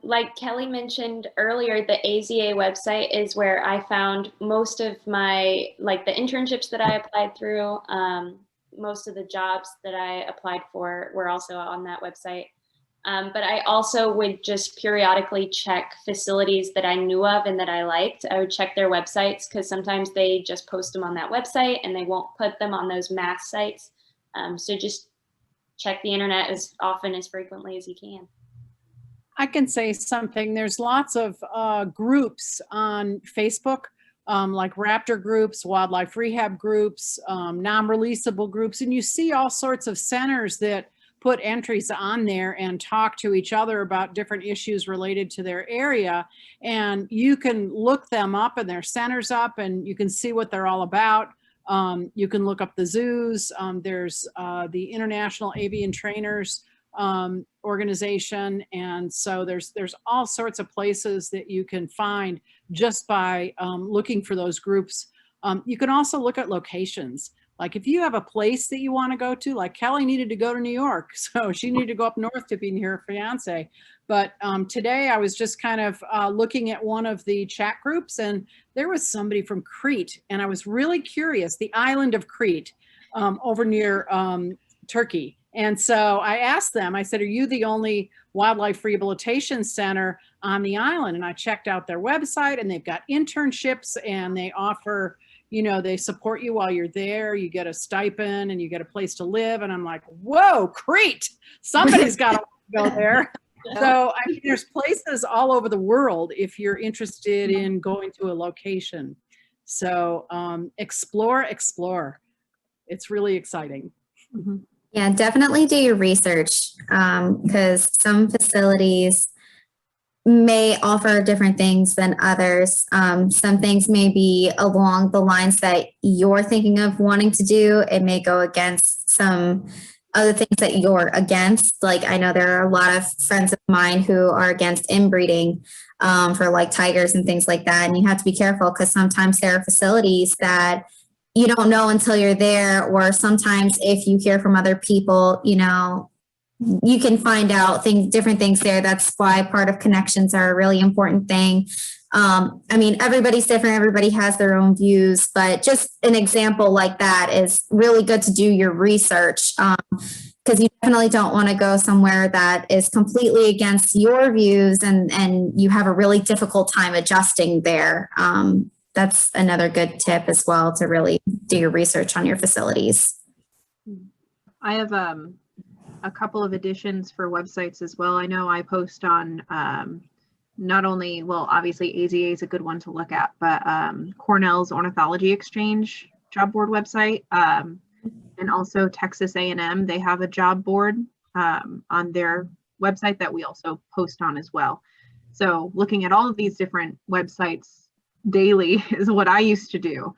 Like Kelly mentioned earlier, the AZA website is where I found most of my, like the internships that I applied through. Most of the jobs that I applied for were also on that website. But I also would just periodically check facilities that I knew of and that I liked. I would check their websites, because sometimes they just post them on that website and they won't put them on those mass sites. So just check the internet as often, as frequently as you can. I can say something. There's lots of groups on Facebook, like Raptor groups, wildlife rehab groups, non-releasable groups, and you see all sorts of centers that put entries on there and talk to each other about different issues related to their area. And you can look them up and their centers up, and you can see what they're all about. You can look up the zoos. There's the International Avian Trainers organization, and so there's all sorts of places that you can find just by looking for those groups. You can also look at locations. Like if you have a place that you want to go to, like Kelly needed to go to New York, so she needed to go up north to be near her fiance. But today I was just kind of looking at one of the chat groups, and there was somebody from Crete, and I was really curious, the island of Crete over near Turkey. And so I asked them, I said, are you the only wildlife rehabilitation center on the island? And I checked out their website, and they've got internships, and they offer, you know, they support you while you're there. You get a stipend and you get a place to live. And I'm like, whoa, Crete, somebody's got to go there. So I mean, there's places all over the world if you're interested in going to a location. So explore. It's really exciting. Mm-hmm. Yeah, definitely do your research, because some facilities may offer different things than others. Some things may be along the lines that you're thinking of wanting to do. It may go against some other things that you're against. Like I know there are a lot of friends of mine who are against inbreeding for like tigers and things like that. And you have to be careful, because sometimes there are facilities that you don't know until you're there, or sometimes if you hear from other people, you know, you can find out different things there. That's why part of connections are a really important thing. I mean, everybody's different. Everybody has their own views, but just an example like that is really good to do your research, because you definitely don't want to go somewhere that is completely against your views and you have a really difficult time adjusting there. That's another good tip as well, to really do your research on your facilities. I have a couple of additions for websites as well. I know I post on not only, well, obviously AZA is a good one to look at, but Cornell's Ornithology Exchange job board website, and also Texas A&M, they have a job board on their website that we also post on as well. So looking at all of these different websites daily is what I used to do,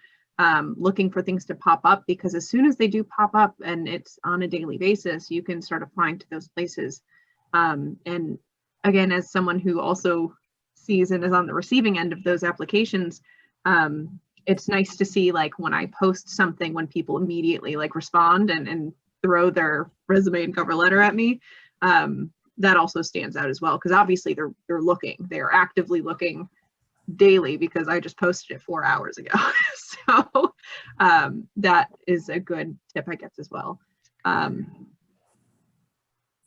looking for things to pop up, because as soon as they do pop up and it's on a daily basis, you can start applying to those places. And again, as someone who also sees and is on the receiving end of those applications, it's nice to see, like, when I post something, when people immediately like respond and throw their resume and cover letter at me. That also stands out as well, because obviously they're actively looking daily, because I just posted it 4 hours ago. So that is a good tip, I guess, as well.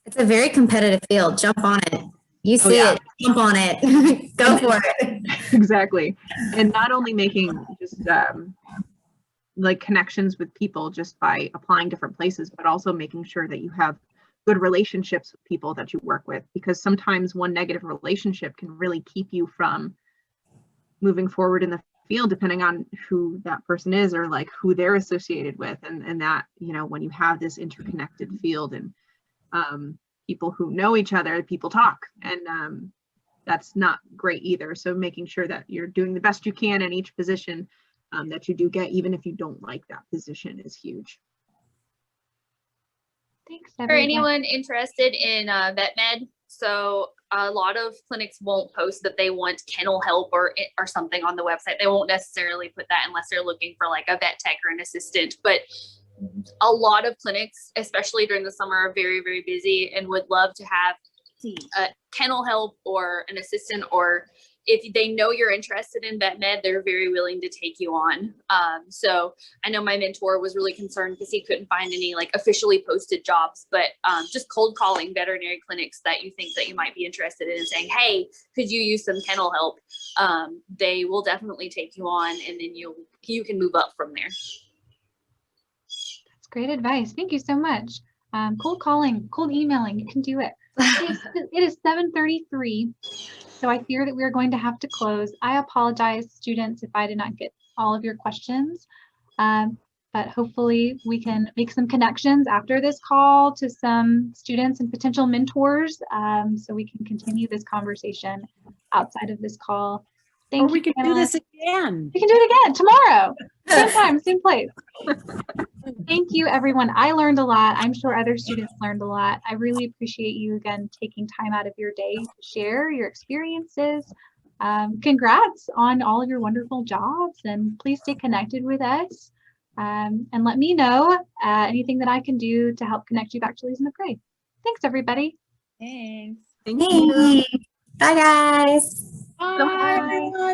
It's a very competitive field. Jump on it. You see it, jump on it. Go for it. Exactly. And not only making just like connections with people just by applying different places, but also making sure that you have good relationships with people that you work with, because sometimes one negative relationship can really keep you from moving forward in the field, depending on who that person is or like who they're associated with. And that, you know, when you have this interconnected field and people who know each other, people talk, and that's not great either. So making sure that you're doing the best you can in each position that you do get, even if you don't like that position, is huge. Thanks, For everyone. anyone interested in vet med, so a lot of clinics won't post that they want kennel help or something on the website. They won't necessarily put that unless they're looking for like a vet tech or an assistant. But a lot of clinics, especially during the summer, are very, very busy and would love to have kennel help or an assistant, or if they know you're interested in vet med, they're very willing to take you on. So I know my mentor was really concerned because he couldn't find any like officially posted jobs, but just cold calling veterinary clinics that you think that you might be interested in and saying, hey, could you use some kennel help? They will definitely take you on, and then you can move up from there. That's great advice. Thank you so much. Cold calling, cold emailing, you can do it. It is 7:33, so I fear that we are going to have to close. I apologize, students, if I did not get all of your questions, but hopefully we can make some connections after this call to some students and potential mentors, so we can continue this conversation outside of this call. Thank you. Or we can do this again. We can do it again tomorrow. Same time, same place. Thank you, everyone. I learned a lot. I'm sure other students learned a lot. I really appreciate you again taking time out of your day to share your experiences. Congrats on all of your wonderful jobs, and please stay connected with us. And let me know anything that I can do to help connect you back to Lees-McRae. Thanks, everybody. Thanks. Thank you. Bye, guys. Bye.